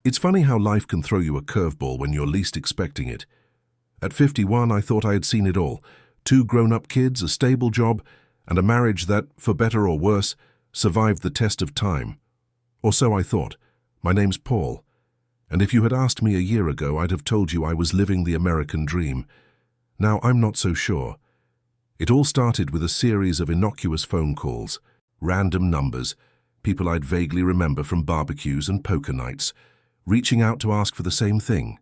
It's funny how life can throw you a curveball when you're least expecting it. At 51, I thought I had seen it all. 2 grown-up kids, a stable job, and a marriage that, for better or worse, survived the test of time. Or so I thought. My name's Paul. And if you had asked me a year ago, I'd have told you I was living the American dream. Now, I'm not so sure. It all started with a series of innocuous phone calls, random numbers, people I'd vaguely remember from barbecues and poker nights, reaching out to ask for the same thing.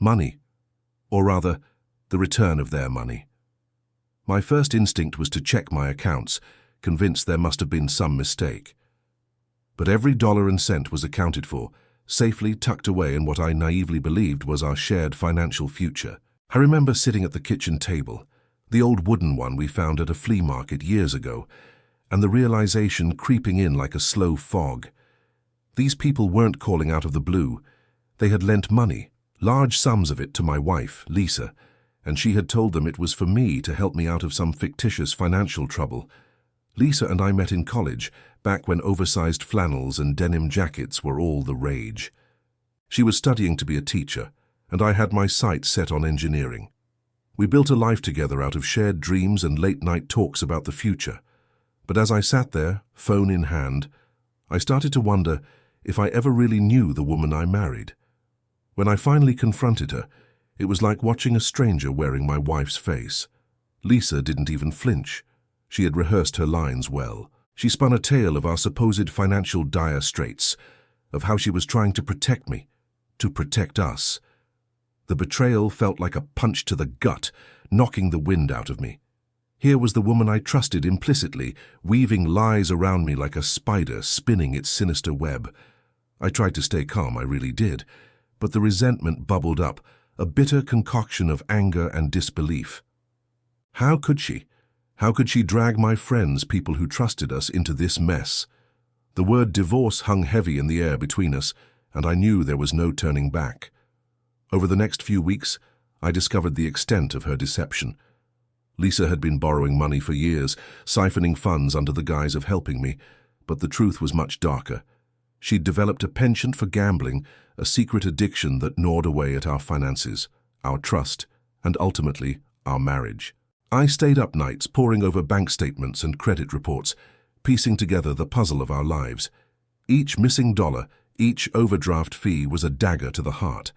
Money. Or rather, the return of their money. My first instinct was to check my accounts, convinced there must have been some mistake. But every dollar and cent was accounted for, safely tucked away in what I naively believed was our shared financial future. I remember sitting at the kitchen table, the old wooden one we found at a flea market years ago, and the realization creeping in like a slow fog. These people weren't calling out of the blue. They had lent money, large sums of it, to my wife, Lisa, and she had told them it was for me to help me out of some fictitious financial trouble. Lisa and I met in college, back when oversized flannels and denim jackets were all the rage. She was studying to be a teacher, and I had my sights set on engineering. We built a life together out of shared dreams and late-night talks about the future. But as I sat there, phone in hand, I started to wonder if I ever really knew the woman I married. When I finally confronted her, it was like watching a stranger wearing my wife's face. Lisa didn't even flinch. She had rehearsed her lines well. She spun a tale of our supposed financial dire straits, of how she was trying to protect me, to protect us. The betrayal felt like a punch to the gut, knocking the wind out of me. Here was the woman I trusted implicitly, weaving lies around me like a spider spinning its sinister web. I tried to stay calm, I really did, but the resentment bubbled up, a bitter concoction of anger and disbelief. How could she? How could she drag my friends, people who trusted us, into this mess? The word divorce hung heavy in the air between us, and I knew there was no turning back. Over the next few weeks, I discovered the extent of her deception. Lisa had been borrowing money for years, siphoning funds under the guise of helping me, but the truth was much darker. She'd developed a penchant for gambling, a secret addiction that gnawed away at our finances, our trust, and ultimately, our marriage. I stayed up nights poring over bank statements and credit reports, piecing together the puzzle of our lives. Each missing dollar, each overdraft fee was a dagger to the heart.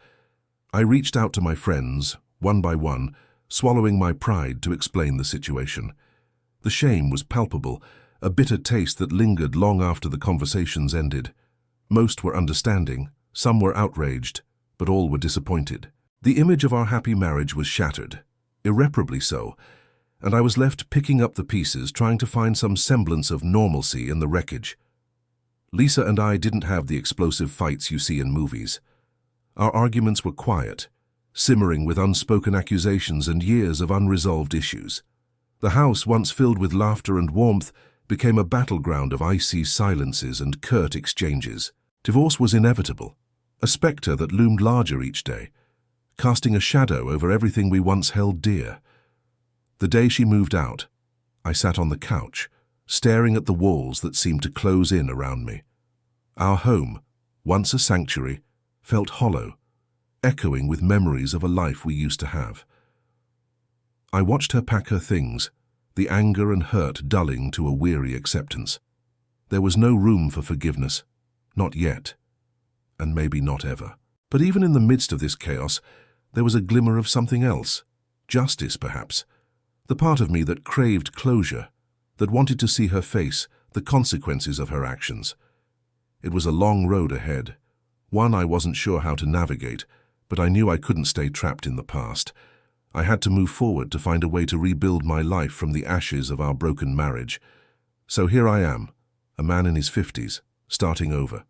I reached out to my friends, one by one, swallowing my pride to explain the situation. The shame was palpable, a bitter taste that lingered long after the conversations ended. Most were understanding, some were outraged, but all were disappointed. The image of our happy marriage was shattered, irreparably so, and I was left picking up the pieces, trying to find some semblance of normalcy in the wreckage. Lisa and I didn't have the explosive fights you see in movies. Our arguments were quiet, simmering with unspoken accusations and years of unresolved issues. The house, once filled with laughter and warmth, became a battleground of icy silences and curt exchanges. Divorce was inevitable, a spectre that loomed larger each day, casting a shadow over everything we once held dear. The day she moved out, I sat on the couch, staring at the walls that seemed to close in around me. Our home, once a sanctuary, felt hollow, echoing with memories of a life we used to have. I watched her pack her things, the anger and hurt dulling to a weary acceptance. There was no room for forgiveness, not yet, and maybe not ever. But even in the midst of this chaos, there was a glimmer of something else, justice perhaps, the part of me that craved closure, that wanted to see her face the consequences of her actions. It was a long road ahead, one I wasn't sure how to navigate, but I knew I couldn't stay trapped in the past. I had to move forward to find a way to rebuild my life from the ashes of our broken marriage. So here I am, a man in his 50s, starting over.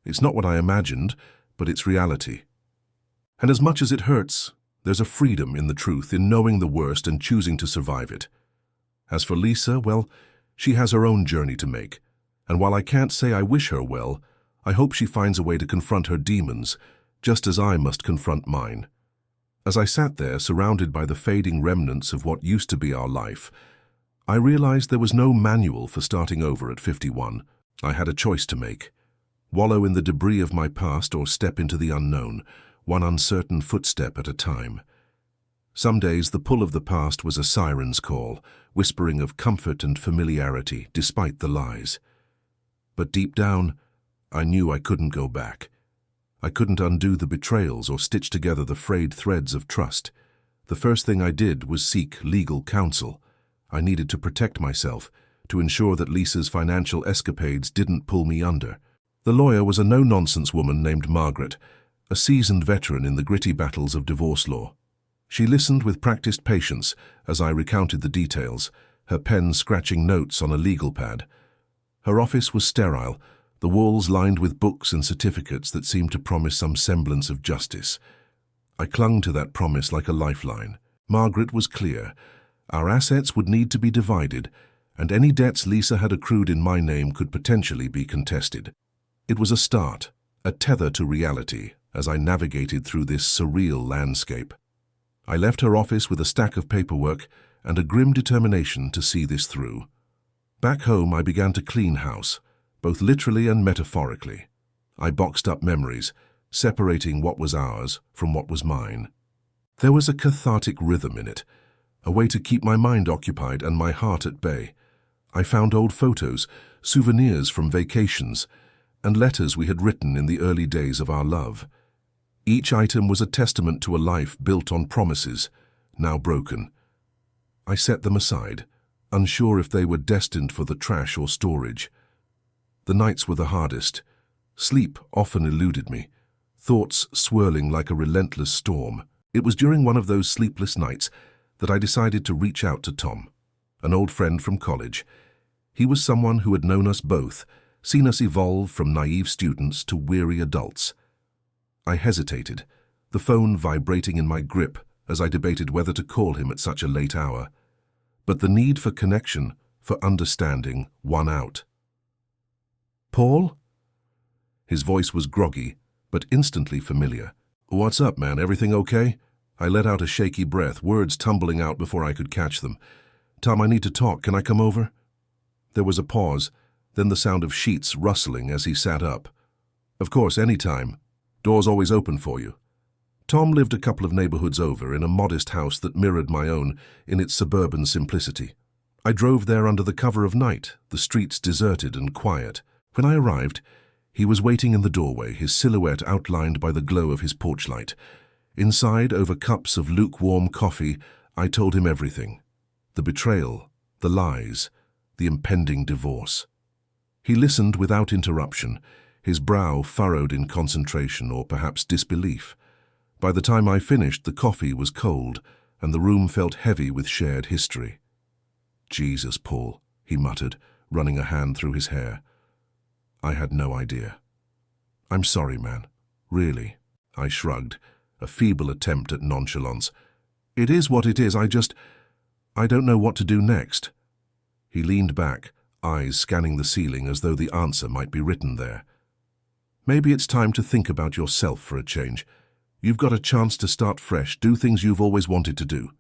It's not what I imagined, but it's reality. And as much as it hurts, there's a freedom in the truth, in knowing the worst and choosing to survive it. As for Lisa, well, she has her own journey to make, and while I can't say I wish her well, I hope she finds a way to confront her demons, just as I must confront mine. As I sat there, surrounded by the fading remnants of what used to be our life, I realized there was no manual for starting over at 51. I had a choice to make. wallow in the debris of my past or step into the unknown, one uncertain footstep at a time. Some days the pull of the past was a siren's call, whispering of comfort and familiarity despite the lies. But deep down, I knew I couldn't go back. I couldn't undo the betrayals or stitch together the frayed threads of trust. The first thing I did was seek legal counsel. I needed to protect myself, to ensure that Lisa's financial escapades didn't pull me under. The lawyer was a no-nonsense woman named Margaret, a seasoned veteran in the gritty battles of divorce law. She listened with practiced patience as I recounted the details, her pen scratching notes on a legal pad. Her office was sterile, the walls lined with books and certificates that seemed to promise some semblance of justice. I clung to that promise like a lifeline. Margaret was clear. Our assets would need to be divided, and any debts Lisa had accrued in my name could potentially be contested. It was a start, a tether to reality, as I navigated through this surreal landscape. I left her office with a stack of paperwork and a grim determination to see this through. Back home, I began to clean house, both literally and metaphorically. I boxed up memories, separating what was ours from what was mine. There was a cathartic rhythm in it, a way to keep my mind occupied and my heart at bay. I found old photos, souvenirs from vacations, and letters we had written in the early days of our love. Each item was a testament to a life built on promises, now broken. I set them aside, unsure if they were destined for the trash or storage. The nights were the hardest. Sleep often eluded me, thoughts swirling like a relentless storm. It was during one of those sleepless nights that I decided to reach out to Tom, an old friend from college. He was someone who had known us both, seen us evolve from naive students to weary adults. I hesitated, the phone vibrating in my grip as I debated whether to call him at such a late hour. But the need for connection, for understanding, won out. "Paul?" His voice was groggy, but instantly familiar. "What's up, man? Everything okay?" I let out a shaky breath, words tumbling out before I could catch them. "Tom, I need to talk. Can I come over?" There was a pause, then the sound of sheets rustling as he sat up. "Of course, any time. Door's always open for you." Tom lived a couple of neighborhoods over in a modest house that mirrored my own in its suburban simplicity. I drove there under the cover of night, the streets deserted and quiet. When I arrived, he was waiting in the doorway, his silhouette outlined by the glow of his porch light. Inside, over cups of lukewarm coffee, I told him everything. The betrayal, the lies, the impending divorce. He listened without interruption, his brow furrowed in concentration or perhaps disbelief. By the time I finished, the coffee was cold, and the room felt heavy with shared history. "Jesus, Paul," he muttered, running a hand through his hair. I had no idea. "I'm sorry, man. Really." I shrugged, a feeble attempt at nonchalance. "It is what it is. I don't know what to do next." He leaned back, eyes scanning the ceiling as though the answer might be written there. "Maybe it's time to think about yourself for a change. You've got a chance to start fresh, do things you've always wanted to do."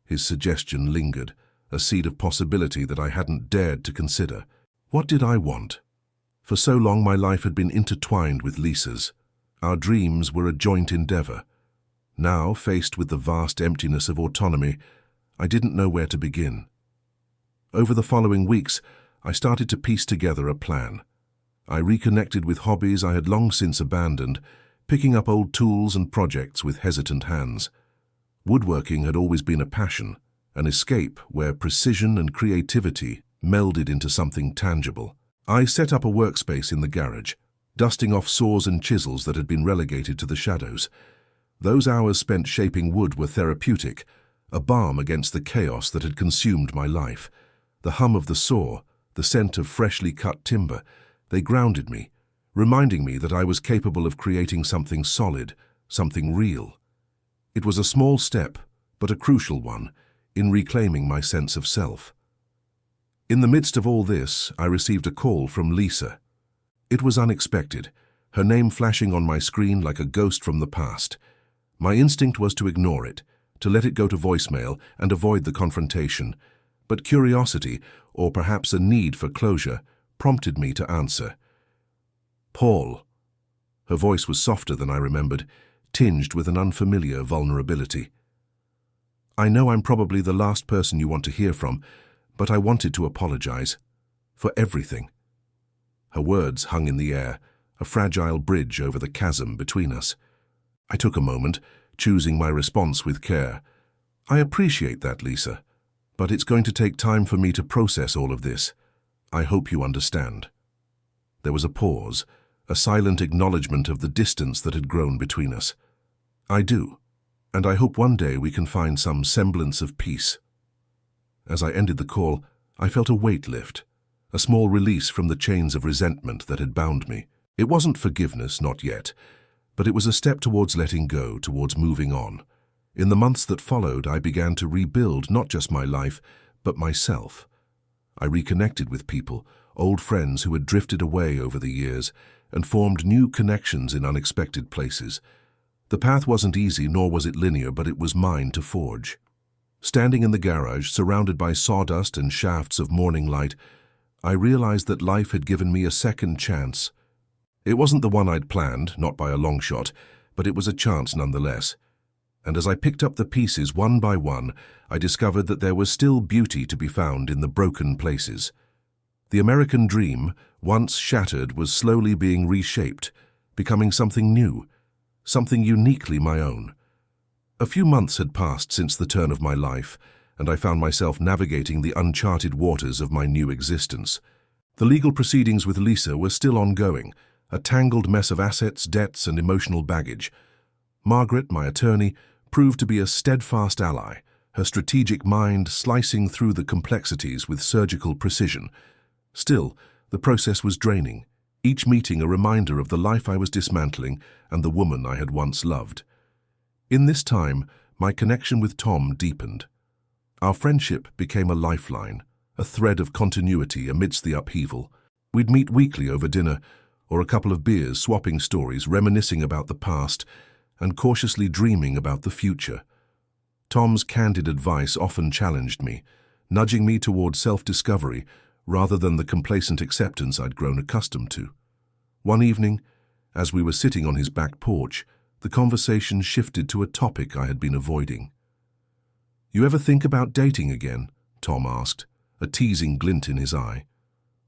His suggestion lingered, a seed of possibility that I hadn't dared to consider. What did I want? For so long my life had been intertwined with Lisa's. Our dreams were a joint endeavor. Now, faced with the vast emptiness of autonomy, I didn't know where to begin. Over the following weeks, I started to piece together a plan. I reconnected with hobbies I had long since abandoned, picking up old tools and projects with hesitant hands. Woodworking had always been a passion, an escape where precision and creativity melded into something tangible. I set up a workspace in the garage, dusting off saws and chisels that had been relegated to the shadows. Those hours spent shaping wood were therapeutic, a balm against the chaos that had consumed my life. The hum of the saw, the scent of freshly cut timber, they grounded me, reminding me that I was capable of creating something solid, something real. It was a small step, but a crucial one, in reclaiming my sense of self. In the midst of all this, I received a call from Lisa. It was unexpected, her name flashing on my screen like a ghost from the past. My instinct was to ignore it, to let it go to voicemail and avoid the confrontation. But curiosity, or perhaps a need for closure, prompted me to answer. "Paul," Her voice was softer than I remembered, tinged with an unfamiliar vulnerability. "I know I'm probably the last person you want to hear from, but I wanted to apologize. For everything." Her words hung in the air, a fragile bridge over the chasm between us. I took a moment, choosing my response with care. "I appreciate that, Lisa, but it's going to take time for me to process all of this. I hope you understand." There was a pause, a silent acknowledgement of the distance that had grown between us. "I do, and I hope one day we can find some semblance of peace." As I ended the call, I felt a weight lift, a small release from the chains of resentment that had bound me. It wasn't forgiveness, not yet, but it was a step towards letting go, towards moving on. In the months that followed, I began to rebuild not just my life, but myself. I reconnected with people, old friends who had drifted away over the years, and formed new connections in unexpected places. The path wasn't easy, nor was it linear, but it was mine to forge. Standing in the garage, surrounded by sawdust and shafts of morning light, I realized that life had given me a second chance. It wasn't the one I'd planned, not by a long shot, but it was a chance nonetheless. And as I picked up the pieces one by one, I discovered that there was still beauty to be found in the broken places. The American dream, once shattered, was slowly being reshaped, becoming something new, something uniquely my own. A few months had passed since the turn of my life, and I found myself navigating the uncharted waters of my new existence. The legal proceedings with Lisa were still ongoing, a tangled mess of assets, debts, and emotional baggage. Margaret, my attorney, proved to be a steadfast ally, her strategic mind slicing through the complexities with surgical precision. Still, the process was draining, each meeting a reminder of the life I was dismantling and the woman I had once loved. In this time, my connection with Tom deepened. Our friendship became a lifeline, a thread of continuity amidst the upheaval. We'd meet weekly over dinner, or a couple of beers, swapping stories, reminiscing about the past, and cautiously dreaming about the future. Tom's candid advice often challenged me, nudging me towards self-discovery rather than the complacent acceptance I'd grown accustomed to. One evening, as we were sitting on his back porch, the conversation shifted to a topic I had been avoiding. "You ever think about dating again?" Tom asked, a teasing glint in his eye.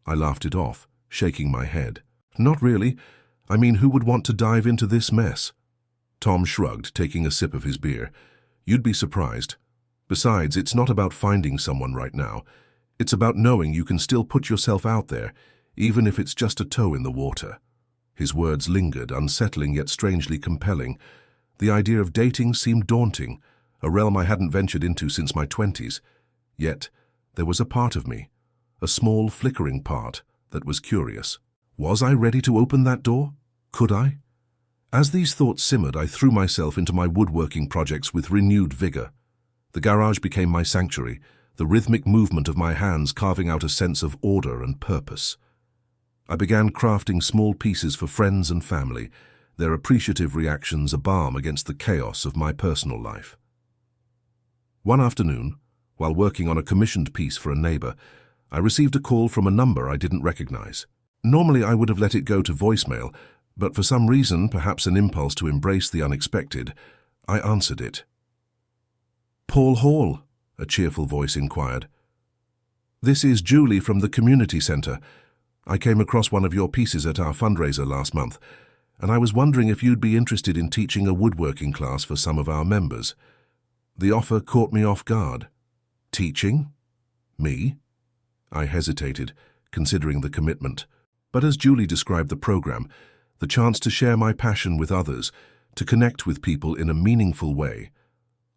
I laughed it off, shaking my head. "Not really. I mean, who would want to dive into this mess?" Tom shrugged, taking a sip of his beer. "You'd be surprised. Besides, it's not about finding someone right now. It's about knowing you can still put yourself out there, even if it's just a toe in the water." His words lingered, unsettling yet strangely compelling. The idea of dating seemed daunting, a realm I hadn't ventured into since my 20s. Yet, there was a part of me, a small, flickering part, that was curious. Was I ready to open that door? Could I? As these thoughts simmered, I threw myself into my woodworking projects with renewed vigor. The garage became my sanctuary, the rhythmic movement of my hands carving out a sense of order and purpose. I began crafting small pieces for friends and family, their appreciative reactions a balm against the chaos of my personal life. One afternoon, while working on a commissioned piece for a neighbor, I received a call from a number I didn't recognize. Normally I would have let it go to voicemail, but for some reason, perhaps an impulse to embrace the unexpected, I answered it. "Paul Hall," a cheerful voice inquired. "This is Julie from the community center. I came across one of your pieces at our fundraiser last month, and I was wondering if you'd be interested in teaching a woodworking class for some of our members." The offer caught me off guard. Teaching? Me? I hesitated, considering the commitment. But as Julie described the program, the chance to share my passion with others, to connect with people in a meaningful way,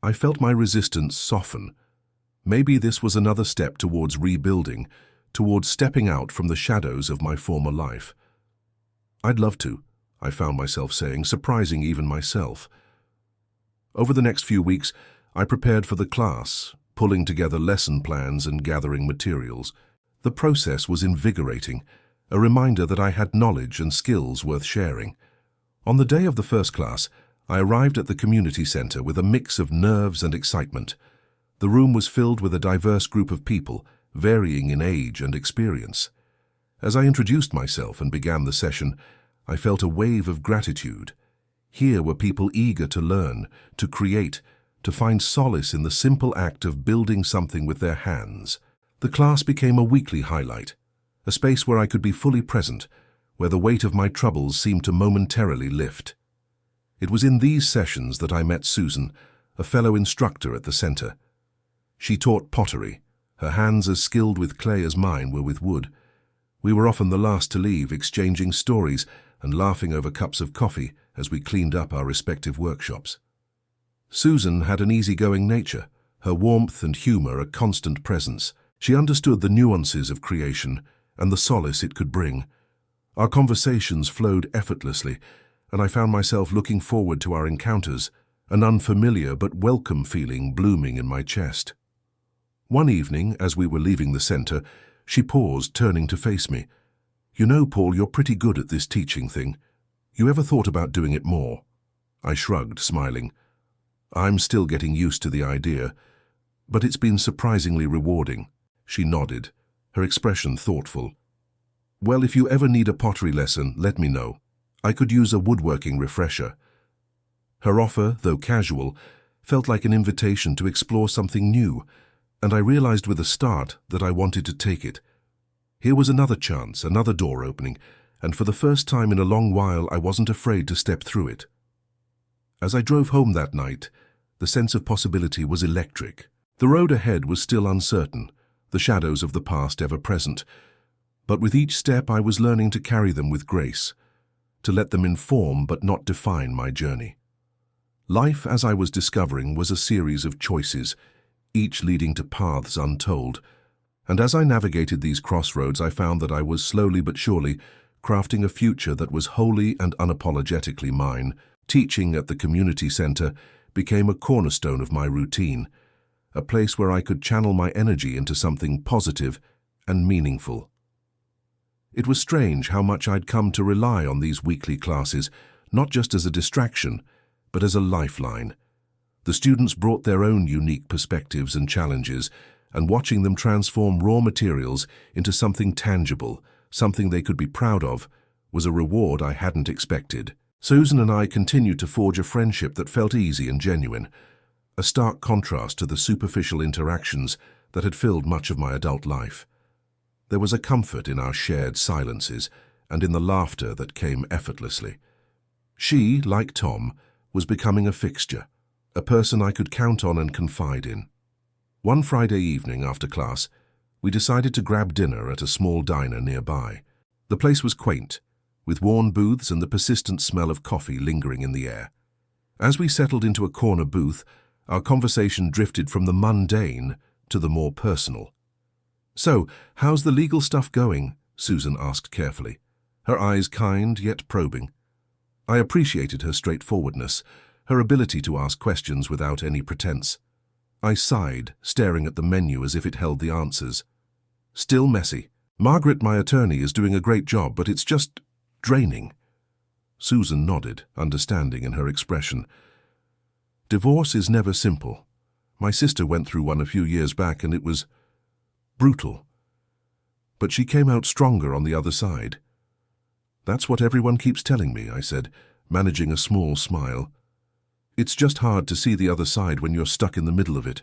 I felt my resistance soften. Maybe this was another step towards rebuilding, towards stepping out from the shadows of my former life. "I'd love to," I found myself saying, surprising even myself. Over the next few weeks, I prepared for the class, pulling together lesson plans and gathering materials. The process was invigorating, a reminder that I had knowledge and skills worth sharing. On the day of the first class, I arrived at the community center with a mix of nerves and excitement. The room was filled with a diverse group of people, varying in age and experience. As I introduced myself and began the session, I felt a wave of gratitude. Here were people eager to learn, to create, to find solace in the simple act of building something with their hands. The class became a weekly highlight, a space where I could be fully present, where the weight of my troubles seemed to momentarily lift. It was in these sessions that I met Susan, a fellow instructor at the center. She taught pottery, her hands as skilled with clay as mine were with wood. We were often the last to leave, exchanging stories and laughing over cups of coffee as we cleaned up our respective workshops. Susan had an easygoing nature, her warmth and humor a constant presence. She understood the nuances of creation and the solace it could bring. Our conversations flowed effortlessly, and I found myself looking forward to our encounters, an unfamiliar but welcome feeling blooming in my chest. One evening, as we were leaving the center, she paused, turning to face me. "You know, Paul, you're pretty good at this teaching thing. You ever thought about doing it more?" I shrugged, smiling. "I'm still getting used to the idea, but it's been surprisingly rewarding." She nodded, her expression thoughtful. "Well, if you ever need a pottery lesson, let me know. I could use a woodworking refresher." Her offer, though casual, felt like an invitation to explore something new, and I realized with a start that I wanted to take it. Here was another chance, another door opening, and for the first time in a long while I wasn't afraid to step through it. As I drove home that night, the sense of possibility was electric. The road ahead was still uncertain, the shadows of the past ever present, but with each step I was learning to carry them with grace, to let them inform but not define my journey. Life, as I was discovering, was a series of choices, each leading to paths untold, and as I navigated these crossroads I found that I was slowly but surely crafting a future that was wholly and unapologetically mine. Teaching at the community center became a cornerstone of my routine, a place where I could channel my energy into something positive and meaningful. It was strange how much I'd come to rely on these weekly classes, not just as a distraction, but as a lifeline. The students brought their own unique perspectives and challenges, and watching them transform raw materials into something tangible, something they could be proud of, was a reward I hadn't expected. Susan and I continued to forge a friendship that felt easy and genuine, a stark contrast to the superficial interactions that had filled much of my adult life. There was a comfort in our shared silences and in the laughter that came effortlessly. She, like Tom, was becoming a fixture, a person I could count on and confide in. One Friday evening after class, we decided to grab dinner at a small diner nearby. The place was quaint, with worn booths and the persistent smell of coffee lingering in the air. As we settled into a corner booth, our conversation drifted from the mundane to the more personal. "So, how's the legal stuff going?" Susan asked carefully, her eyes kind yet probing. I appreciated her straightforwardness, her ability to ask questions without any pretense. I sighed, staring at the menu as if it held the answers. "Still messy. Margaret, my attorney, is doing a great job, but it's just draining." Susan nodded, understanding in her expression. "Divorce is never simple. My sister went through one a few years back and it was brutal. But she came out stronger on the other side." "That's what everyone keeps telling me," I said, managing a small smile. "It's just hard to see the other side when you're stuck in the middle of it."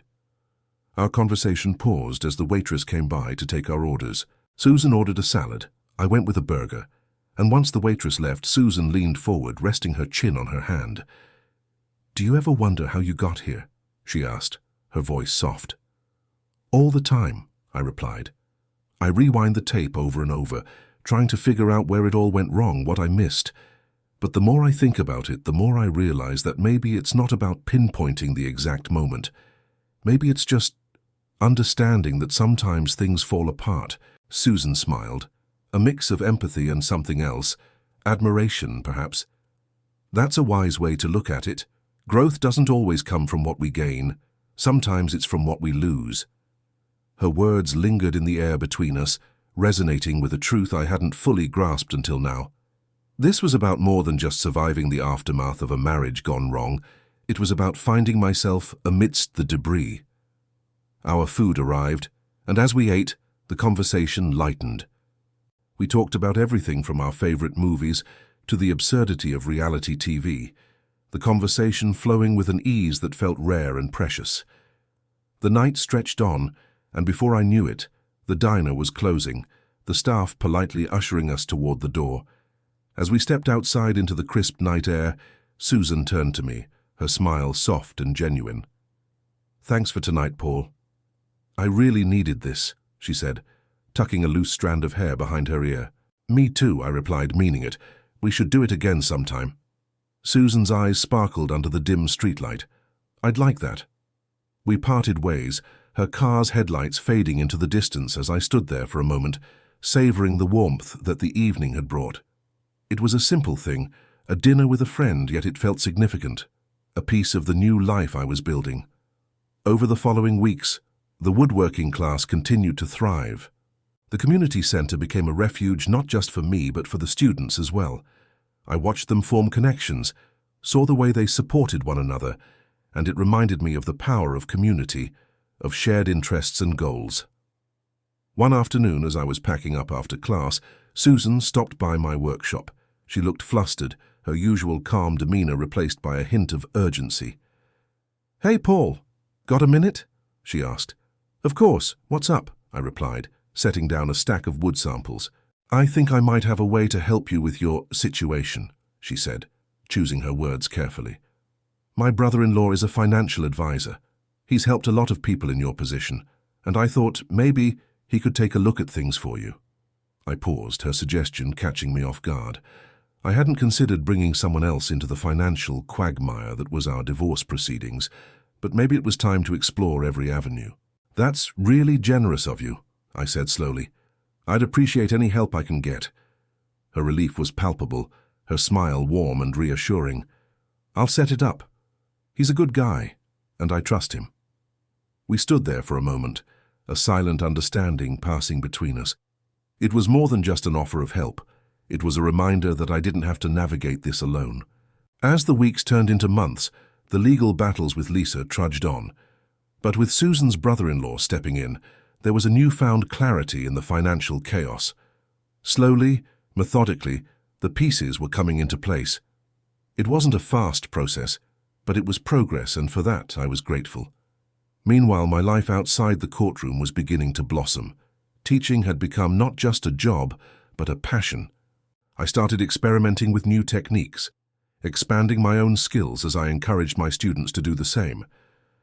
Our conversation paused as the waitress came by to take our orders. Susan ordered a salad. I went with a burger. And once the waitress left, Susan leaned forward, resting her chin on her hand. "Do you ever wonder how you got here?" she asked, her voice soft. "All the time," I replied. I rewind the tape over and over, trying to figure out where it all went wrong, what I missed. But the more I think about it, the more I realize that maybe it's not about pinpointing the exact moment. Maybe it's just understanding that sometimes things fall apart. Susan smiled. A mix of empathy and something else, admiration perhaps. "That's a wise way to look at it. Growth doesn't always come from what we gain. Sometimes it's from what we lose." Her words lingered in the air between us, resonating with a truth I hadn't fully grasped until now. This was about more than just surviving the aftermath of a marriage gone wrong. It was about finding myself amidst the debris. Our food arrived, and as we ate, the conversation lightened. We talked about everything from our favorite movies to the absurdity of reality TV, the conversation flowing with an ease that felt rare and precious. The night stretched on, and before I knew it, the diner was closing, the staff politely ushering us toward the door. As we stepped outside into the crisp night air, Susan turned to me, her smile soft and genuine. "Thanks for tonight, Paul." "I really needed this," she said, tucking a loose strand of hair behind her ear. "Me too," I replied, meaning it. "We should do it again sometime." Susan's eyes sparkled under the dim streetlight. "I'd like that." We parted ways, her car's headlights fading into the distance as I stood there for a moment, savoring the warmth that the evening had brought. It was a simple thing, a dinner with a friend, yet it felt significant, a piece of the new life I was building. Over the following weeks, the woodworking class continued to thrive. The community center became a refuge not just for me but for the students as well. I watched them form connections, saw the way they supported one another, and it reminded me of the power of community, of shared interests and goals. One afternoon, as I was packing up after class, Susan stopped by my workshop. She looked flustered, her usual calm demeanor replaced by a hint of urgency. "Hey, Paul, got a minute?" she asked. "Of course, what's up?" I replied, setting down a stack of wood samples. "I think I might have a way to help you with your situation," she said, choosing her words carefully. "My brother-in-law is a financial advisor. He's helped a lot of people in your position, and I thought maybe he could take a look at things for you." I paused, her suggestion catching me off guard. I hadn't considered bringing someone else into the financial quagmire that was our divorce proceedings, but maybe it was time to explore every avenue. "That's really generous of you," I said slowly. "I'd appreciate any help I can get." Her relief was palpable, her smile warm and reassuring. "I'll set it up. He's a good guy, and I trust him." We stood there for a moment, a silent understanding passing between us. It was more than just an offer of help. It was a reminder that I didn't have to navigate this alone. As the weeks turned into months, the legal battles with Lisa trudged on. But with Susan's brother-in-law stepping in, there was a newfound clarity in the financial chaos. Slowly, methodically, the pieces were coming into place. It wasn't a fast process, but it was progress, and for that I was grateful. Meanwhile, my life outside the courtroom was beginning to blossom. Teaching had become not just a job, but a passion. I started experimenting with new techniques, expanding my own skills as I encouraged my students to do the same.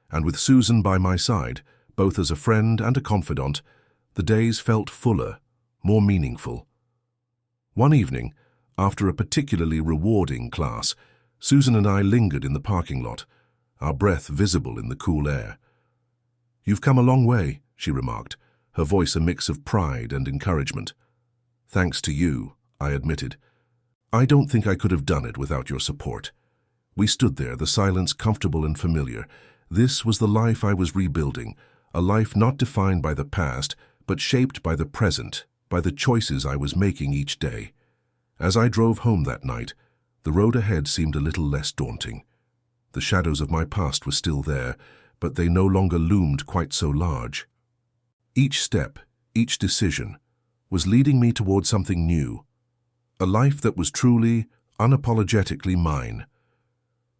And with Susan by my side, both as a friend and a confidant, the days felt fuller, more meaningful. One evening, after a particularly rewarding class, Susan and I lingered in the parking lot, our breath visible in the cool air. "You've come a long way," she remarked, her voice a mix of pride and encouragement. "Thanks to you," I admitted. "I don't think I could have done it without your support." We stood there, the silence comfortable and familiar. This was the life I was rebuilding, a life not defined by the past, but shaped by the present, by the choices I was making each day. As I drove home that night, the road ahead seemed a little less daunting. The shadows of my past were still there, but they no longer loomed quite so large. Each step, each decision, was leading me toward something new, a life that was truly, unapologetically mine.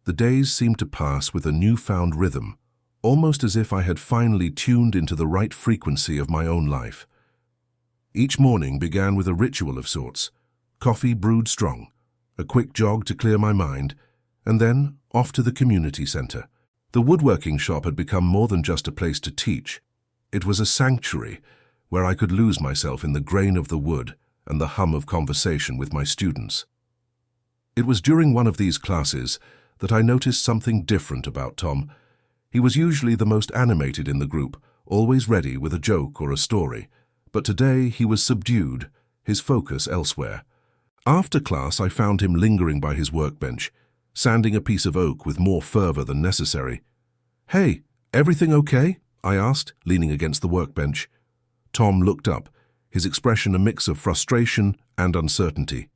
The days seemed to pass with a newfound rhythm, almost as if I had finally tuned into the right frequency of my own life. Each morning began with a ritual of sorts, coffee brewed strong, a quick jog to clear my mind, and then off to the community center. The woodworking shop had become more than just a place to teach. It was a sanctuary where I could lose myself in the grain of the wood and the hum of conversation with my students. It was during one of these classes that I noticed something different about Tom. He was usually the most animated in the group, always ready with a joke or a story, but today he was subdued, his focus elsewhere. After class, I found him lingering by his workbench, sanding a piece of oak with more fervor than necessary. "Hey, everything okay?" I asked, leaning against the workbench. Tom looked up, his expression a mix of frustration and uncertainty.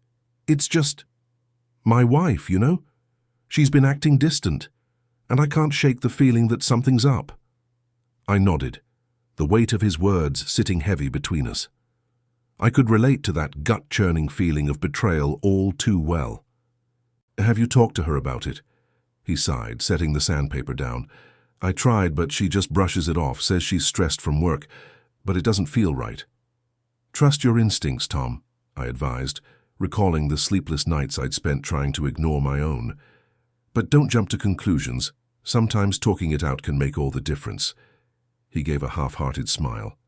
"It's just my wife, you know? She's been acting distant, and I can't shake the feeling that something's up." I nodded, the weight of his words sitting heavy between us. I could relate to that gut-churning feeling of betrayal all too well. "Have you talked to her about it?" He sighed, setting the sandpaper down. "I tried, but she just brushes it off, says she's stressed from work, but it doesn't feel right." "Trust your instincts, Tom," I advised, recalling the sleepless nights I'd spent trying to ignore my own. "But don't jump to conclusions. Sometimes talking it out can make all the difference." He gave a half-hearted smile.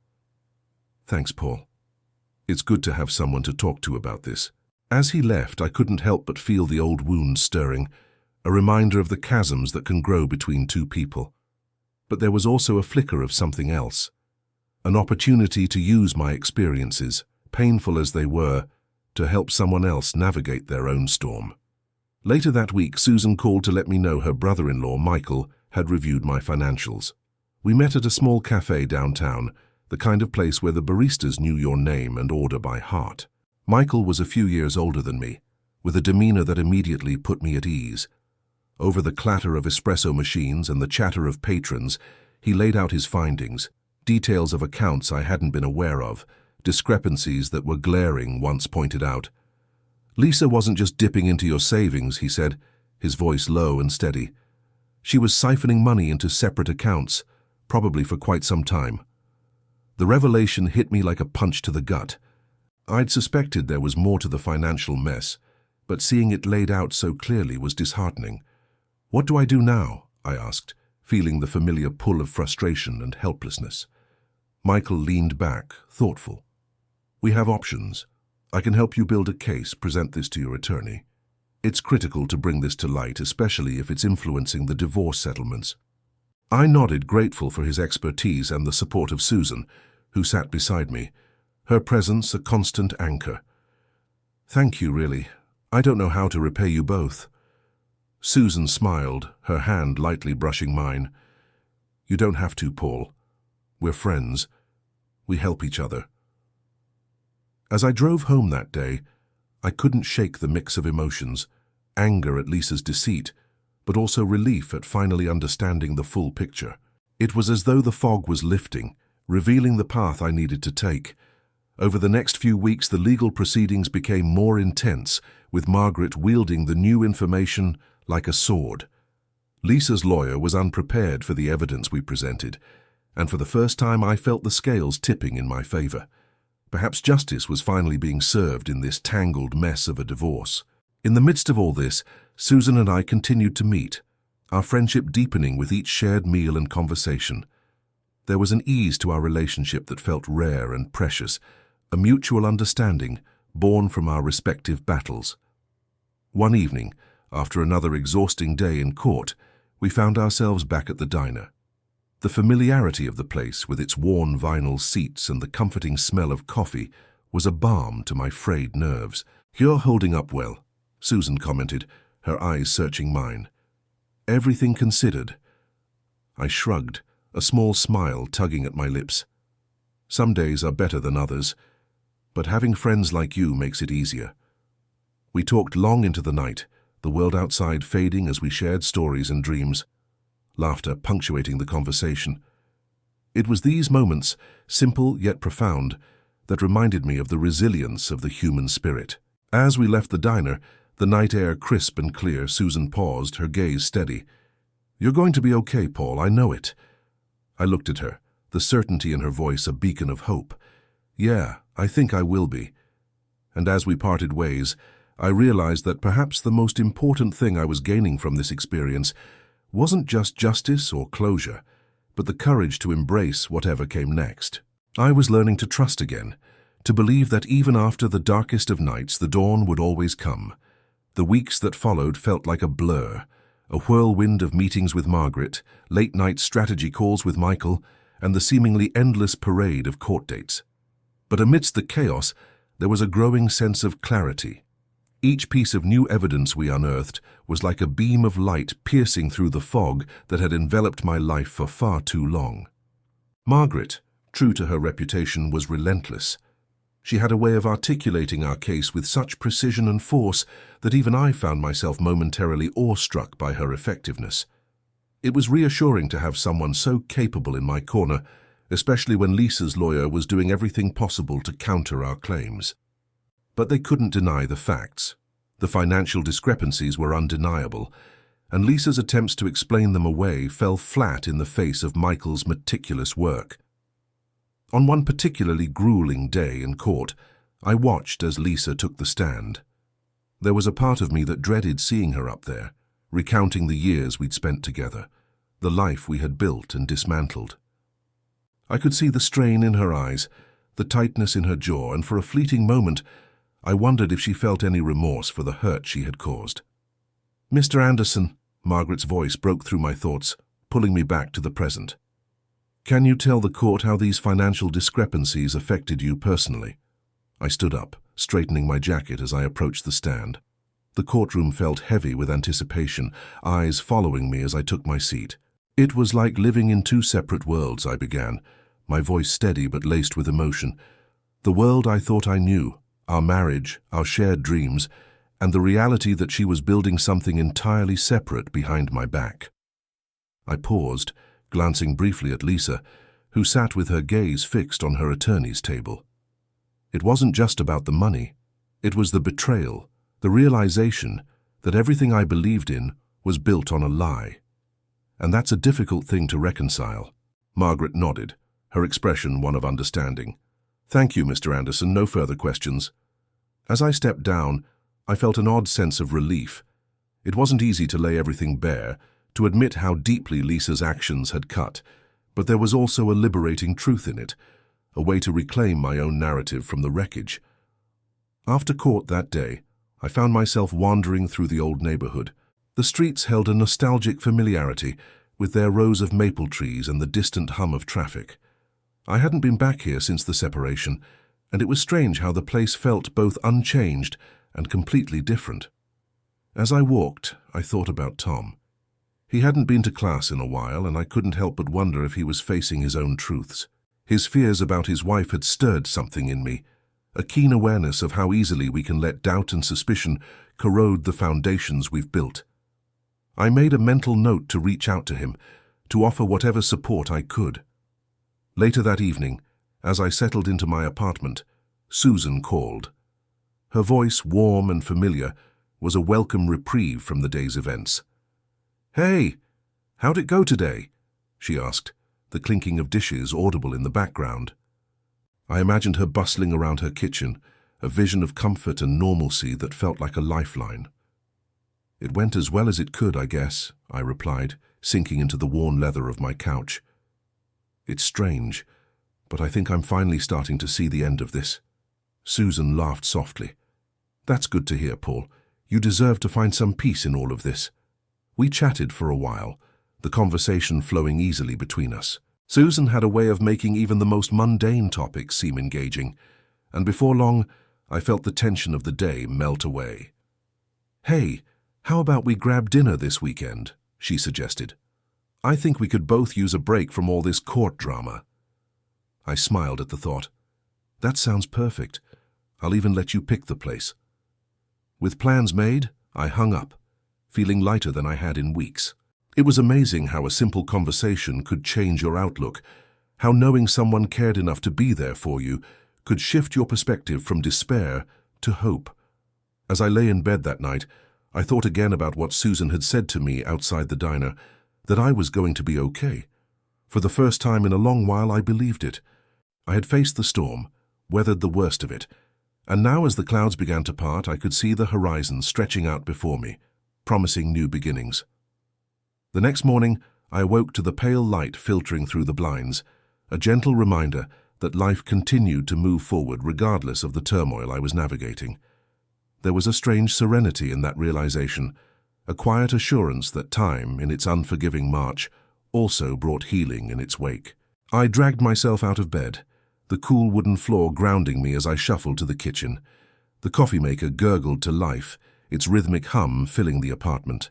"Thanks, Paul. It's good to have someone to talk to about this." As he left, I couldn't help but feel the old wound stirring, a reminder of the chasms that can grow between two people. But there was also a flicker of something else, an opportunity to use my experiences, painful as they were, to help someone else navigate their own storm. Later that week, Susan called to let me know her brother-in-law, Michael, had reviewed my financials. We met at a small cafe downtown, the kind of place where the baristas knew your name and order by heart. Michael was a few years older than me, with a demeanor that immediately put me at ease. Over the clatter of espresso machines and the chatter of patrons, he laid out his findings, details of accounts I hadn't been aware of, discrepancies that were glaring once pointed out. "Lisa wasn't just dipping into your savings," he said, his voice low and steady. "She was siphoning money into separate accounts, probably for quite some time." The revelation hit me like a punch to the gut. I'd suspected there was more to the financial mess, but seeing it laid out so clearly was disheartening. "What do I do now?" I asked, feeling the familiar pull of frustration and helplessness. Michael leaned back, thoughtful. "We have options. I can help you build a case, present this to your attorney. It's critical to bring this to light, especially if it's influencing the divorce settlements." I nodded, grateful for his expertise and the support of Susan, who sat beside me, her presence a constant anchor. "Thank you, really. I don't know how to repay you both." Susan smiled, her hand lightly brushing mine. "You don't have to, Paul. We're friends. We help each other." As I drove home that day, I couldn't shake the mix of emotions, anger at Lisa's deceit, but also relief at finally understanding the full picture. It was as though the fog was lifting, revealing the path I needed to take. Over the next few weeks, the legal proceedings became more intense, with Margaret wielding the new information like a sword. Lisa's lawyer was unprepared for the evidence we presented, and for the first time I felt the scales tipping in my favor. Perhaps justice was finally being served in this tangled mess of a divorce. In the midst of all this, Susan and I continued to meet, our friendship deepening with each shared meal and conversation. There was an ease to our relationship that felt rare and precious, a mutual understanding born from our respective battles. One evening, after another exhausting day in court, we found ourselves back at the diner. The familiarity of the place, with its worn vinyl seats and the comforting smell of coffee, was a balm to my frayed nerves. "You're holding up well," Susan commented, her eyes searching mine. "Everything considered." I shrugged, a small smile tugging at my lips. "Some days are better than others, but having friends like you makes it easier." We talked long into the night, the world outside fading as we shared stories and dreams, laughter punctuating the conversation. It was these moments, simple yet profound, that reminded me of the resilience of the human spirit. As we left the diner, the night air crisp and clear, Susan paused, her gaze steady. "You're going to be okay, Paul, I know it." I looked at her, the certainty in her voice a beacon of hope. "Yeah, I think I will be." And as we parted ways, I realized that perhaps the most important thing I was gaining from this experience wasn't just justice or closure, but the courage to embrace whatever came next. I was learning to trust again, to believe that even after the darkest of nights, the dawn would always come. The weeks that followed felt like a blur, a whirlwind of meetings with Margaret, late-night strategy calls with Michael, and the seemingly endless parade of court dates. But amidst the chaos, there was a growing sense of clarity. Each piece of new evidence we unearthed was like a beam of light piercing through the fog that had enveloped my life for far too long. Margaret, true to her reputation, was relentless. She had a way of articulating our case with such precision and force that even I found myself momentarily awestruck by her effectiveness. It was reassuring to have someone so capable in my corner, especially when Lisa's lawyer was doing everything possible to counter our claims. But they couldn't deny the facts. The financial discrepancies were undeniable, and Lisa's attempts to explain them away fell flat in the face of Michael's meticulous work. On one particularly grueling day in court, I watched as Lisa took the stand. There was a part of me that dreaded seeing her up there, recounting the years we'd spent together, the life we had built and dismantled. I could see the strain in her eyes, the tightness in her jaw, and for a fleeting moment, I wondered if she felt any remorse for the hurt she had caused. "Mr. Anderson," Margaret's voice broke through my thoughts, pulling me back to the present. "Can you tell the court how these financial discrepancies affected you personally?" I stood up, straightening my jacket as I approached the stand. The courtroom felt heavy with anticipation, eyes following me as I took my seat. "It was like living in two separate worlds," I began, my voice steady but laced with emotion. The world I thought I knew, our marriage, our shared dreams, and the reality that she was building something entirely separate behind my back. I paused, glancing briefly at Lisa, who sat with her gaze fixed on her attorney's table. It wasn't just about the money. It was the betrayal, the realization that everything I believed in was built on a lie. And that's a difficult thing to reconcile. Margaret nodded, her expression one of understanding. "Thank you, Mr. Anderson, no further questions." As I stepped down, I felt an odd sense of relief. It wasn't easy to lay everything bare, to admit how deeply Lisa's actions had cut, but there was also a liberating truth in it, a way to reclaim my own narrative from the wreckage. After court that day, I found myself wandering through the old neighborhood. The streets held a nostalgic familiarity, with their rows of maple trees and the distant hum of traffic. I hadn't been back here since the separation, and it was strange how the place felt both unchanged and completely different. As I walked, I thought about Tom. He hadn't been to class in a while, and I couldn't help but wonder if he was facing his own truths. His fears about his wife had stirred something in me, a keen awareness of how easily we can let doubt and suspicion corrode the foundations we've built. I made a mental note to reach out to him, to offer whatever support I could. Later that evening, as I settled into my apartment, Susan called. Her voice, warm and familiar, was a welcome reprieve from the day's events. "Hey, how'd it go today?" she asked, the clinking of dishes audible in the background. I imagined her bustling around her kitchen, a vision of comfort and normalcy that felt like a lifeline. "It went as well as it could, I guess," I replied, sinking into the worn leather of my couch. "It's strange, but I think I'm finally starting to see the end of this." Susan laughed softly. "That's good to hear, Paul. You deserve to find some peace in all of this." We chatted for a while, the conversation flowing easily between us. Susan had a way of making even the most mundane topics seem engaging, and before long, I felt the tension of the day melt away. "Hey, how about we grab dinner this weekend?" she suggested. "I think we could both use a break from all this court drama." I smiled at the thought. "That sounds perfect. I'll even let you pick the place." With plans made, I hung up, feeling lighter than I had in weeks. It was amazing how a simple conversation could change your outlook, how knowing someone cared enough to be there for you could shift your perspective from despair to hope. As I lay in bed that night, I thought again about what Susan had said to me outside the diner, that I was going to be okay. For the first time in a long while, I believed it. I had faced the storm, weathered the worst of it, and now as the clouds began to part, I could see the horizon stretching out before me, promising new beginnings. The next morning, I awoke to the pale light filtering through the blinds, a gentle reminder that life continued to move forward regardless of the turmoil I was navigating. There was a strange serenity in that realization, a quiet assurance that time, in its unforgiving march, also brought healing in its wake. I dragged myself out of bed, the cool wooden floor grounding me as I shuffled to the kitchen. The coffee maker gurgled to life, its rhythmic hum filling the apartment.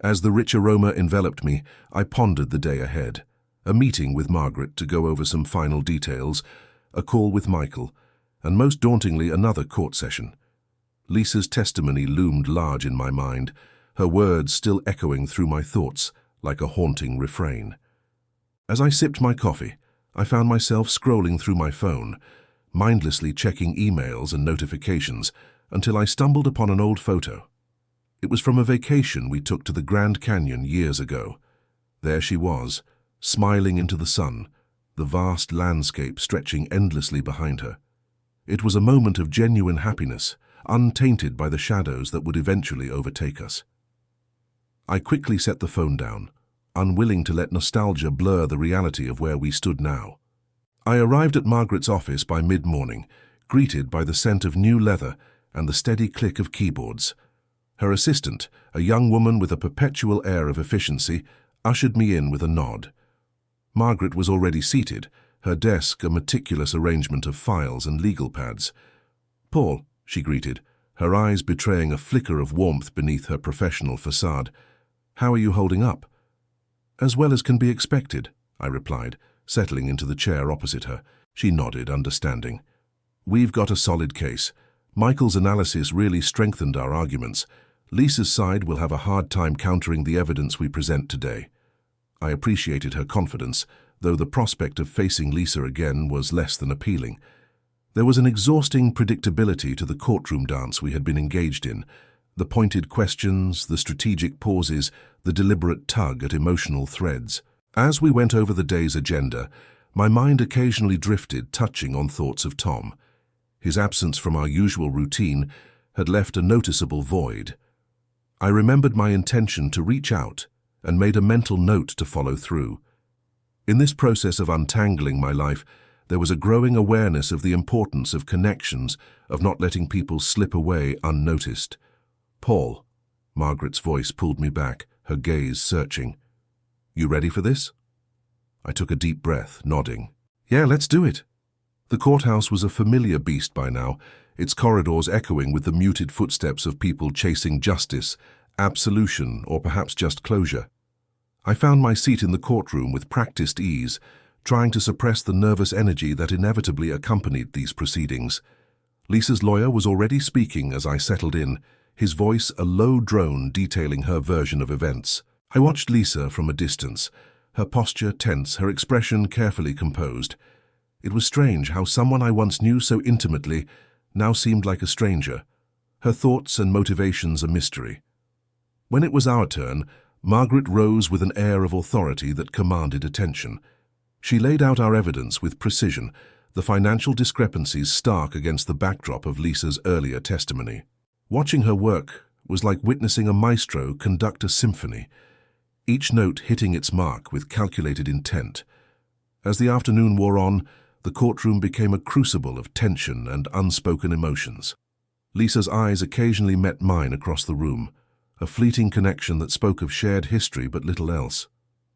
As the rich aroma enveloped me, I pondered the day ahead. A meeting with Margaret to go over some final details, a call with Michael, and most dauntingly another court session. Lisa's testimony loomed large in my mind, her words still echoing through my thoughts like a haunting refrain. As I sipped my coffee, I found myself scrolling through my phone, mindlessly checking emails and notifications until I stumbled upon an old photo. It was from a vacation we took to the Grand Canyon years ago. There she was, smiling into the sun, the vast landscape stretching endlessly behind her. It was a moment of genuine happiness, untainted by the shadows that would eventually overtake us. I quickly set the phone down, unwilling to let nostalgia blur the reality of where we stood now. I arrived at Margaret's office by mid-morning, greeted by the scent of new leather and the steady click of keyboards. Her assistant, a young woman with a perpetual air of efficiency, ushered me in with a nod. Margaret was already seated, her desk a meticulous arrangement of files and legal pads. "Paul," she greeted, her eyes betraying a flicker of warmth beneath her professional facade. "How are you holding up?" "As well as can be expected," I replied, settling into the chair opposite her. She nodded, understanding. "We've got a solid case. Michael's analysis really strengthened our arguments. Lisa's side will have a hard time countering the evidence we present today." I appreciated her confidence, though the prospect of facing Lisa again was less than appealing. There was an exhausting predictability to the courtroom dance we had been engaged in. The pointed questions, the strategic pauses, the deliberate tug at emotional threads. As we went over the day's agenda, my mind occasionally drifted, touching on thoughts of Tom. His absence from our usual routine had left a noticeable void. I remembered my intention to reach out and made a mental note to follow through. In this process of untangling my life, there was a growing awareness of the importance of connections, of not letting people slip away unnoticed. "Paul," Margaret's voice pulled me back, her gaze searching. "You ready for this?" I took a deep breath, nodding. "Yeah, let's do it." The courthouse was a familiar beast by now, its corridors echoing with the muted footsteps of people chasing justice, absolution, or perhaps just closure. I found my seat in the courtroom with practiced ease, trying to suppress the nervous energy that inevitably accompanied these proceedings. Lisa's lawyer was already speaking as I settled in, his voice a low drone detailing her version of events. I watched Lisa from a distance, her posture tense, her expression carefully composed. It was strange how someone I once knew so intimately now seemed like a stranger, her thoughts and motivations a mystery. When it was our turn, Margaret rose with an air of authority that commanded attention. She laid out our evidence with precision, the financial discrepancies stark against the backdrop of Lisa's earlier testimony. Watching her work was like witnessing a maestro conduct a symphony, each note hitting its mark with calculated intent. As the afternoon wore on, the courtroom became a crucible of tension and unspoken emotions. Lisa's eyes occasionally met mine across the room, a fleeting connection that spoke of shared history but little else.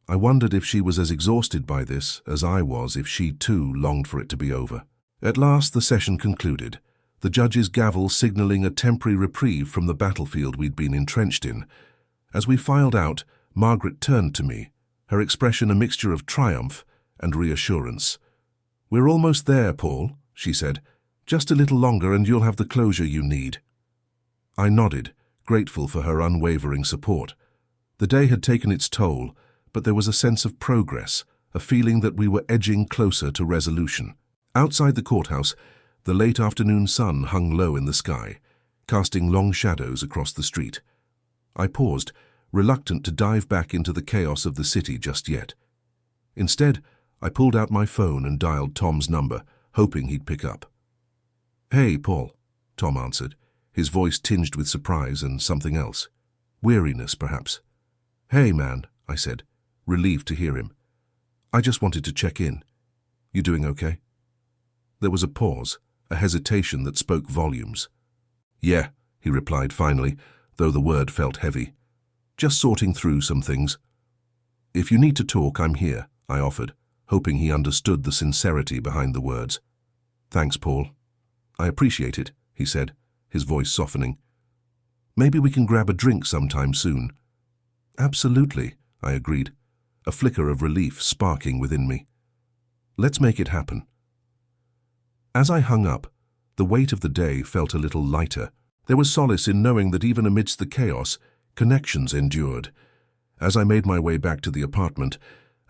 I wondered if she was as exhausted by this as I was, if she too longed for it to be over. At last the session concluded, the judge's gavel signaling a temporary reprieve from the battlefield we'd been entrenched in. As we filed out, Margaret turned to me, her expression a mixture of triumph and reassurance. "We're almost there, Paul," she said. "Just a little longer and you'll have the closure you need." I nodded, grateful for her unwavering support. The day had taken its toll, but there was a sense of progress, a feeling that we were edging closer to resolution. Outside the courthouse, the late afternoon sun hung low in the sky, casting long shadows across the street. I paused, reluctant to dive back into the chaos of the city just yet. Instead, I pulled out my phone and dialed Tom's number, hoping he'd pick up. "Hey, Paul," Tom answered, his voice tinged with surprise and something else. Weariness, perhaps. "Hey, man," I said, relieved to hear him. "I just wanted to check in. You doing okay?" There was a pause, a hesitation that spoke volumes. "Yeah," he replied finally, though the word felt heavy. "Just sorting through some things." "If you need to talk, I'm here," I offered, hoping he understood the sincerity behind the words. "Thanks, Paul." "I appreciate it," he said, his voice softening. "Maybe we can grab a drink sometime soon." "Absolutely," I agreed, a flicker of relief sparking within me. "Let's make it happen." As I hung up, the weight of the day felt a little lighter. There was solace in knowing that even amidst the chaos, connections endured. As I made my way back to the apartment,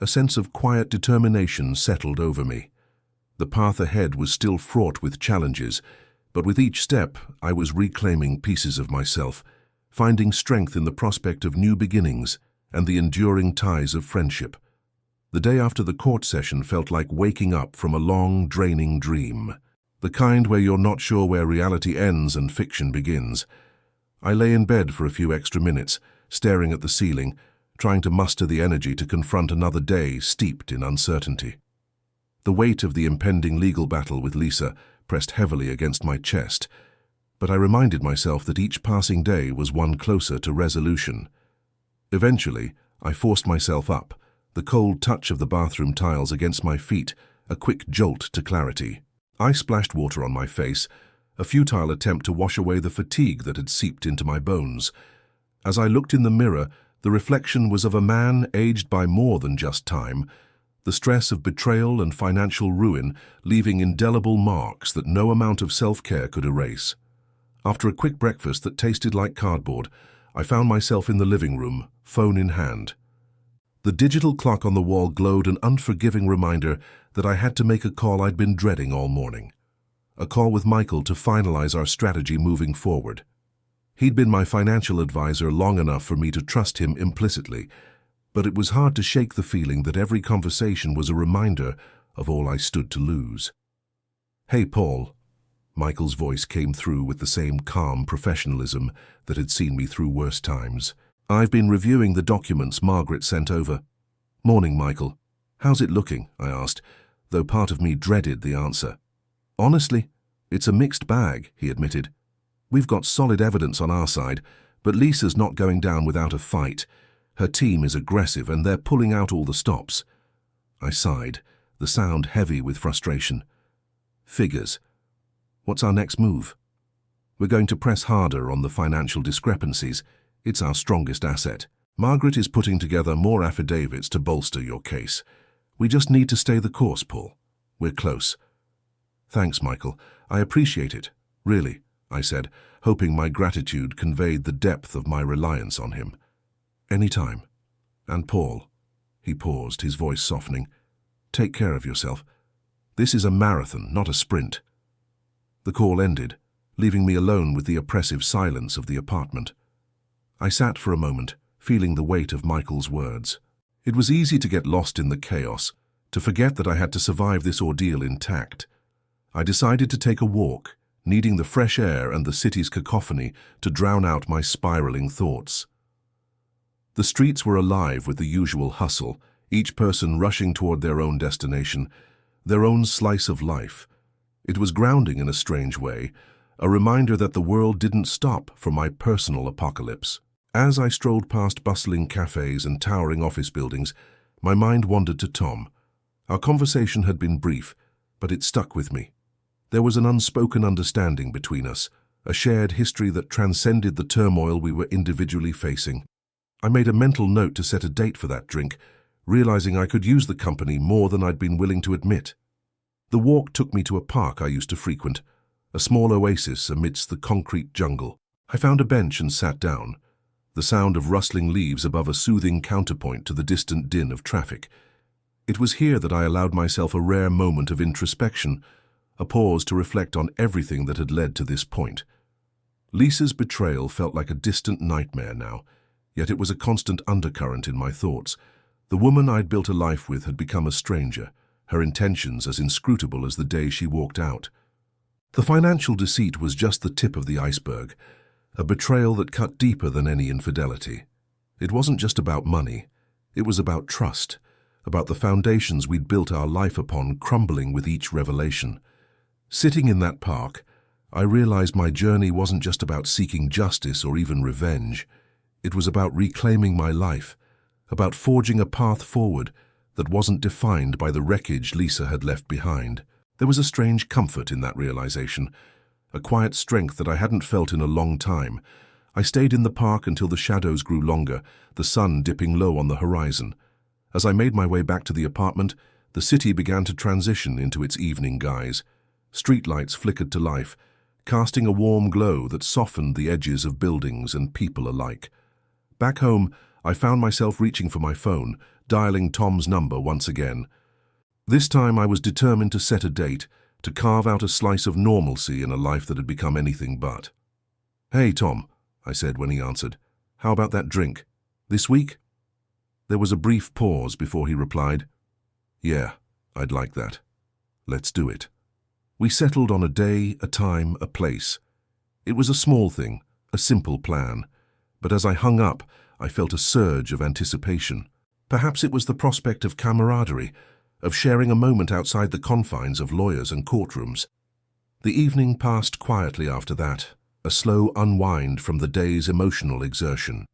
a sense of quiet determination settled over me. The path ahead was still fraught with challenges, but with each step I was reclaiming pieces of myself, finding strength in the prospect of new beginnings and the enduring ties of friendship. The day after the court session felt like waking up from a long, draining dream, the kind where you're not sure where reality ends and fiction begins. I lay in bed for a few extra minutes, staring at the ceiling, trying to muster the energy to confront another day steeped in uncertainty. The weight of the impending legal battle with Lisa pressed heavily against my chest, but I reminded myself that each passing day was one closer to resolution. Eventually, I forced myself up, the cold touch of the bathroom tiles against my feet, a quick jolt to clarity. I splashed water on my face, a futile attempt to wash away the fatigue that had seeped into my bones. As I looked in the mirror, the reflection was of a man aged by more than just time, the stress of betrayal and financial ruin leaving indelible marks that no amount of self-care could erase. After a quick breakfast that tasted like cardboard, I found myself in the living room, phone in hand. The digital clock on the wall glowed an unforgiving reminder that I had to make a call I'd been dreading all morning. A call with Michael to finalize our strategy moving forward. He'd been my financial advisor long enough for me to trust him implicitly, but it was hard to shake the feeling that every conversation was a reminder of all I stood to lose. "Hey, Paul." Michael's voice came through with the same calm professionalism that had seen me through worse times. "I've been reviewing the documents Margaret sent over." "Morning, Michael. How's it looking?" I asked, though part of me dreaded the answer. "Honestly, it's a mixed bag," he admitted. "We've got solid evidence on our side, but Lisa's not going down without a fight. Her team is aggressive and they're pulling out all the stops." I sighed, the sound heavy with frustration. "Figures. What's our next move?" "We're going to press harder on the financial discrepancies. It's our strongest asset. Margaret is putting together more affidavits to bolster your case. We just need to stay the course, Paul. We're close." "Thanks, Michael. I appreciate it. Really," I said, hoping my gratitude conveyed the depth of my reliance on him. "Anytime. And Paul," he paused, his voice softening, "take care of yourself. This is a marathon, not a sprint." The call ended, leaving me alone with the oppressive silence of the apartment. I sat for a moment, feeling the weight of Michael's words. It was easy to get lost in the chaos, to forget that I had to survive this ordeal intact. I decided to take a walk, needing the fresh air and the city's cacophony to drown out my spiraling thoughts. The streets were alive with the usual hustle, each person rushing toward their own destination, their own slice of life. It was grounding in a strange way, a reminder that the world didn't stop for my personal apocalypse. As I strolled past bustling cafes and towering office buildings, my mind wandered to Tom. Our conversation had been brief, but it stuck with me. There was an unspoken understanding between us, a shared history that transcended the turmoil we were individually facing. I made a mental note to set a date for that drink, realizing I could use the company more than I'd been willing to admit. The walk took me to a park I used to frequent, a small oasis amidst the concrete jungle. I found a bench and sat down, the sound of rustling leaves above a soothing counterpoint to the distant din of traffic. It was here that I allowed myself a rare moment of introspection, a pause to reflect on everything that had led to this point. Lisa's betrayal felt like a distant nightmare now, yet it was a constant undercurrent in my thoughts. The woman I'd built a life with had become a stranger, her intentions as inscrutable as the day she walked out. The financial deceit was just the tip of the iceberg, a betrayal that cut deeper than any infidelity. It wasn't just about money, it was about trust, about the foundations we'd built our life upon crumbling with each revelation. Sitting in that park, I realized my journey wasn't just about seeking justice or even revenge. It was about reclaiming my life, about forging a path forward that wasn't defined by the wreckage Lisa had left behind. There was a strange comfort in that realization, a quiet strength that I hadn't felt in a long time. I stayed in the park until the shadows grew longer, the sun dipping low on the horizon. As I made my way back to the apartment, the city began to transition into its evening guise. Streetlights flickered to life, casting a warm glow that softened the edges of buildings and people alike. Back home, I found myself reaching for my phone, dialing Tom's number once again. This time I was determined to set a date, to carve out a slice of normalcy in a life that had become anything but. "Hey, Tom," I said when he answered. "How about that drink? This week?" There was a brief pause before he replied, "Yeah, I'd like that. Let's do it." We settled on a day, a time, a place. It was a small thing, a simple plan. But as I hung up, I felt a surge of anticipation. Perhaps it was the prospect of camaraderie, of sharing a moment outside the confines of lawyers and courtrooms. The evening passed quietly after that, a slow unwind from the day's emotional exertion.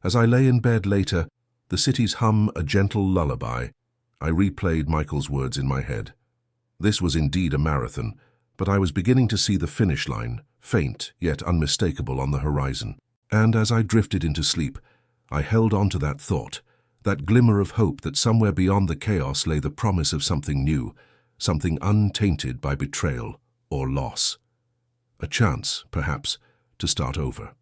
As I lay in bed later, the city's hum a gentle lullaby, I replayed Michael's words in my head. This was indeed a marathon, but I was beginning to see the finish line, faint yet unmistakable on the horizon. And as I drifted into sleep, I held on to that thought, that glimmer of hope that somewhere beyond the chaos lay the promise of something new, something untainted by betrayal or loss. A chance, perhaps, to start over.